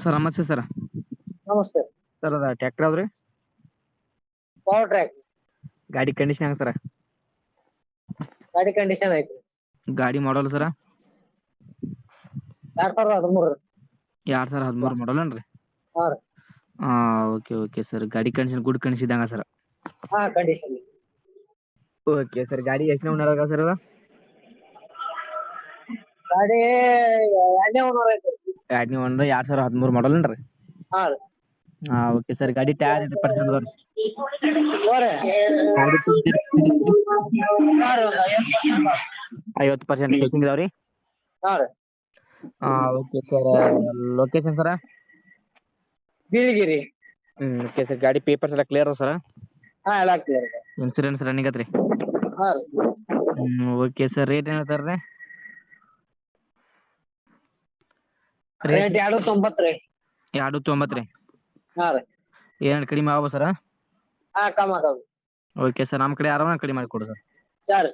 Sir ನಮಸ್ತೆ sir. ನಮಸ್ತೆ. Sir ಅದ ಟ್ರ್ಯಾಕ್ಟರ್ ಅವ್ರಿ? ಪವರ್ ಟ್ರ್ಯಾಕ್ ಗಾಡಿ ಕಂಡೀಷನ್ ಹೆಂಗ ಸರ್? ಗಾಡಿ ಕಂಡೀಷನ್ ಐತಿ. ಗಾಡಿ ಮಾಡಲ್ ಸರ? 2013. 2013 ಮಾಡಲ್ ಏನ್ರಿ? ಹಾ ರೀ. Okay sir. ಗಾಡಿ ಕಂಡೀಷನ್ ಗುಡ್ ಕಂಡೀಷನ್ ಇದ್ದಂಗ ಸರ್? ಹಾ ಕಂಡೀಷನ್. Okay sir. ಗಾಡಿ ಎಷ್ಟನೇ ಓನರ್ ಆಗ ಸರ್ ಅದು? ಗಾಡಿ 2ನೇ ಓನರ್ ಐತಿ. 2ನೇ ಓನರ್ 2013 ಮಾಡಲ್ ಏನ್ರಿ? ಹಾ ರೀ. Okay sir. ಗಾಡಿ ಟೈರ್ ಎಷ್ಟು ಪರ್ಸೆಂಟ್ ಅದಾವ್ರಿ? ಹೋರಿ. ಗಾಡಿ ಹಾ ರೀ, 50% ಟೆಸ್ಟಿಂಗ್ ಇದಾವ್ರಿ? ಹಾ ರೀ. Okay sir. Location sir? Bilagiri. Okay sir. ಗಾಡಿ ಪೇಪರ್ಸ್ ಎಲ್ಲ ಕ್ಲಿಯರ್ ಸರ್? ಹಾ ಎಲ್ಲ ಕ್ಲಿಯರ್. ಇನ್ಸೂರೆನ್ಸ್ ರನ್ನಿಂಗ್ ಐತ್ರಿ? ಹಾ ರೀ. Okay sir. ರೇಟ್ ಏನ್ ಹೇಳ್ತಾರ್ರಿ? ರೇಟ್ 290 ರೀ. 290 ರೀ? ಹಾ ರೀ. ಏನ್ ಕಡಿಮೆ ಆಗ್ಬೋದು ಸರ? ಹಾ ಕಮ್ಮಿ ಆಗವು. Okay sir. ನಮ್ಮ ಕಡೆ ಯಾರವ ಕಡಿಮೆ ಮಾಡಿ ಕೊಡು ಸರ್. ಯಾರು?